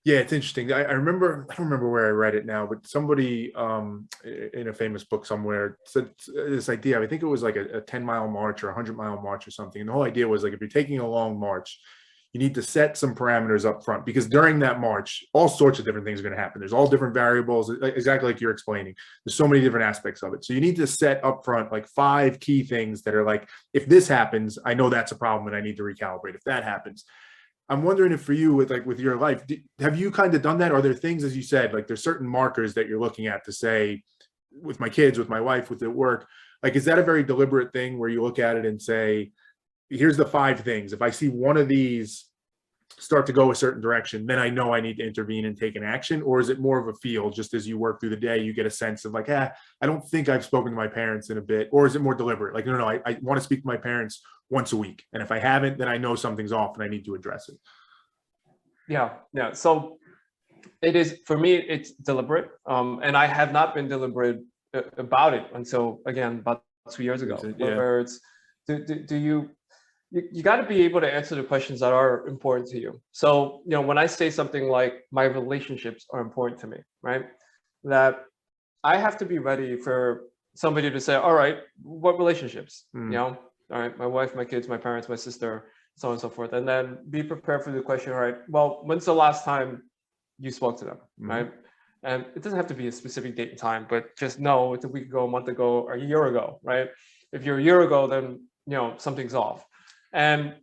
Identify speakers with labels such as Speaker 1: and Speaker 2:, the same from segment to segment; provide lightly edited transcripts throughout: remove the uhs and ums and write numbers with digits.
Speaker 1: Yeah, it's interesting. I remember, I don't remember where I read it now, but somebody in a famous book somewhere said this idea. I think it was like a 10-mile march or a 100-mile march or something. And the whole idea was like if you're taking a long march, you need to set some parameters up front because during that march, all sorts of different things are going to happen. There's all different variables, exactly like you're explaining. There's so many different aspects of it. So you need to set up front like five key things that are like, if this happens, I know that's a problem and I need to recalibrate. If that happens, I'm wondering if for you with like with your life, have you kind of done that? Are there things, as you said, like there's certain markers that you're looking at to say, with my kids, with my wife, with at work, like is that a very deliberate thing where you look at it and say, here's the five things. If I see one of these start to go a certain direction, then I know I need to intervene and take an action? Or is it more of a feel, just as you work through the day, you get a sense of like, I don't think I've spoken to my parents in a bit? Or is it more deliberate? Like, no, I want to speak to my parents once a week. And if I haven't, then I know something's off and I need to address it.
Speaker 2: Yeah, yeah. So it is, for me, it's deliberate. And I have not been deliberate about it until, again, about 2 years ago,
Speaker 1: Yeah.
Speaker 2: where it's, do you got to be able to answer the questions that are important to you. So, when I say something like my relationships are important to me, right? That I have to be ready for somebody to say, all right, what relationships? All right, my wife, my kids, my parents, my sister, so on and so forth. And then be prepared for the question, all right, well, when's the last time you spoke to them, right? And it doesn't have to be a specific date and time, but just know it's a week ago, a month ago, or a year ago, right? If you're a year ago, then something's off. And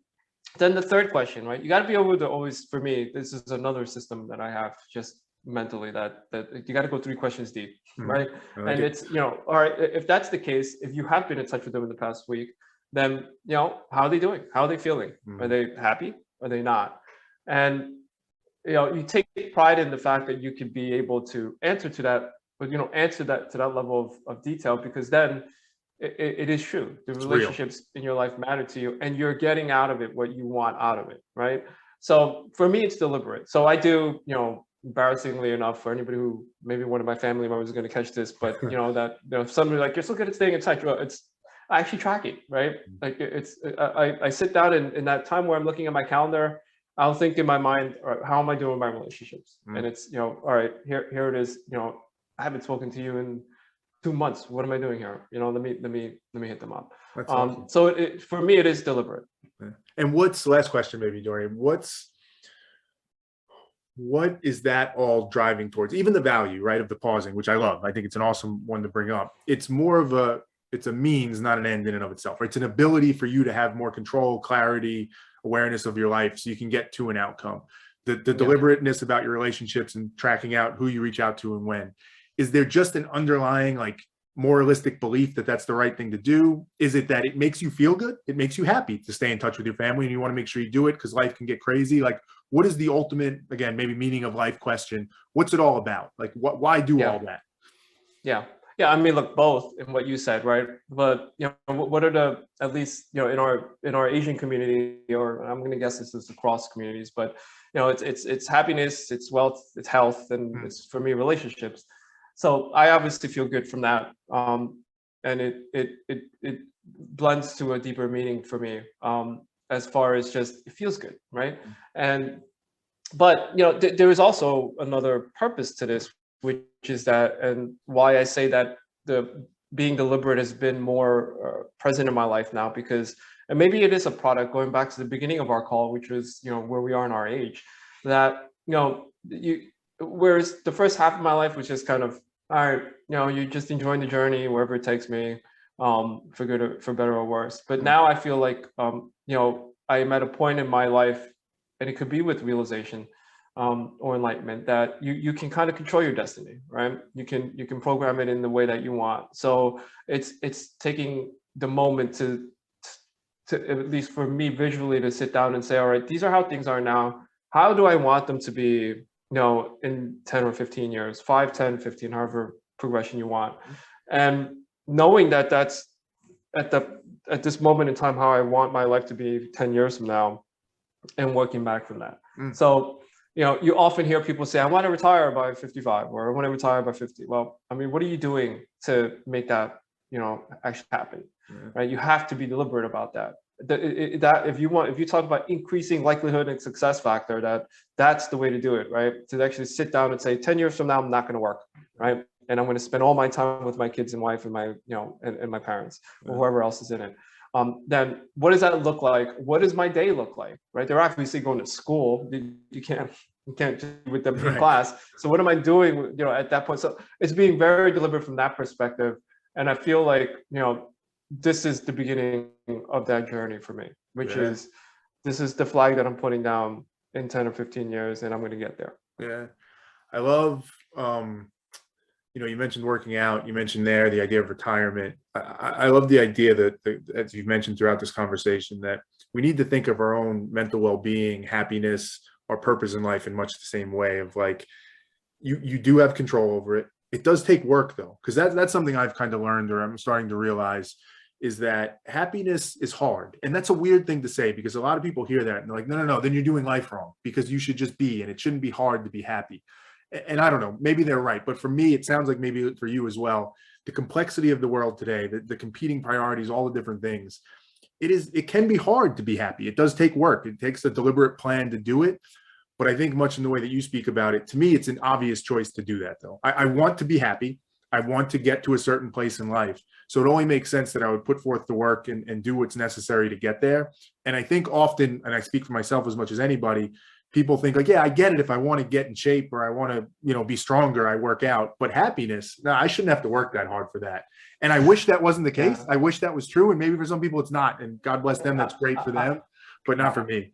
Speaker 2: then the third question, right? You got to be able to always, for me, this is another system that I have just mentally that you got to go 3 questions deep, right?
Speaker 1: Like
Speaker 2: And
Speaker 1: it.
Speaker 2: it's, all right, if that's the case, if you have been in touch with them in the past week, then, how are they doing? How are they feeling? Are they happy? Are they not? And, you take pride in the fact that you can be able to answer to that, but, answer that to that level of detail, because then it is true. The
Speaker 1: It's real.
Speaker 2: relationships in your life matter to you, and you're getting out of it what you want out of it, right? So for me, it's deliberate. So I do, embarrassingly enough, for anybody who, maybe one of my family members is going to catch this, but that somebody like, you're so good at staying in touch. Well, it's I actually track it, right? Like I sit down in that time where I'm looking at my calendar, I'll think in my mind, all right, how am I doing with my relationships? And it's, all right, here it is. I haven't spoken to you in 2 months. What am I doing here? Let me hit them up.
Speaker 1: That's awesome.
Speaker 2: So for me, it is deliberate.
Speaker 1: And what's last question, maybe, Dorian? What is that all driving towards? Even the value, right, of the pausing, which I love. I think it's an awesome one to bring up. It's more of it's a means, not an end in and of itself. Right? It's an ability for you to have more control, clarity, awareness of your life, so you can get to an outcome. The deliberateness about your relationships and tracking out who you reach out to and when. Is there just an underlying like moralistic belief that that's the right thing to do? Is it that it makes you feel good? It makes you happy to stay in touch with your family and you want to make sure you do it because life can get crazy? Like, what is the ultimate, again, maybe meaning of life question? What's it all about? Like, why do all that?
Speaker 2: Yeah. I mean, look, both in what you said, right? But what are the, at least in our Asian community, or I'm going to guess this is across communities, but it's happiness, it's wealth, it's health, and it's, for me, relationships. So I obviously feel good from that, and it blends to a deeper meaning for me, as far as just it feels good, right? But there is also another purpose to this, which is that, and why I say that the being deliberate has been more present in my life now, because, and maybe it is a product going back to the beginning of our call, which was where we are in our age, that whereas the first half of my life was just kind of, all right, you're just enjoying the journey wherever it takes me, for good, for better or worse. But now I feel like I am at a point in my life, and it could be with realization, or enlightenment, that you can kind of control your destiny, right? You can program it in the way that you want. So it's taking the moment to at least for me visually, to sit down and say, all right, these are how things are now. How do I want them to be, in 10 or 15 years, 5, 10, 15, however progression you want. And knowing that that's at this moment in time, how I want my life to be 10 years from now, and working back from that. So, you often hear people say, I want to retire by 55, or I want to retire by 50. Well, I mean, what are you doing to make that, actually happen, right? You have to be deliberate about that. that if you talk about increasing likelihood and success factor, that's the way to do it, right? To actually sit down and say, 10 years from now, I'm not going to work, right? And I'm going to spend all my time with my kids and wife and my, and my parents or whoever else is in it. Then what does that look like? What does my day look like, right? They're obviously going to school. You can't do with them in
Speaker 1: Right.
Speaker 2: class. So what am I doing, at that point? So it's being very deliberate from that perspective. And I feel like, this is the beginning of that journey for me, which is, this is the flag that I'm putting down in 10 or 15 years, and I'm going to get there.
Speaker 1: Yeah. I love, you mentioned working out, you mentioned there the idea of retirement. I love the idea that, as you've mentioned throughout this conversation, that we need to think of our own mental well-being, happiness, our purpose in life in much the same way of like, you do have control over it. It does take work though, because that's something I've kind of learned, or I'm starting to realize, is that happiness is hard. And that's a weird thing to say, because a lot of people hear that and they're like, no, then you're doing life wrong, because you should just be, and it shouldn't be hard to be happy. And I don't know, maybe they're right. But for me, it sounds like maybe for you as well, the complexity of the world today, the competing priorities, all the different things, it can be hard to be happy. It does take work. It takes a deliberate plan to do it. But I think much in the way that you speak about it, to me, it's an obvious choice to do that though. I want to be happy. I want to get to a certain place in life. So it only makes sense that I would put forth the work and do what's necessary to get there. And I think often, and I speak for myself as much as anybody, people think like, yeah, I get it. If I want to get in shape or I want to, be stronger, I work out. But happiness, no, I shouldn't have to work that hard for that. And I wish that wasn't the case. I wish that was true. And maybe for some people it's not. And God bless them. That's great for them, but not for me.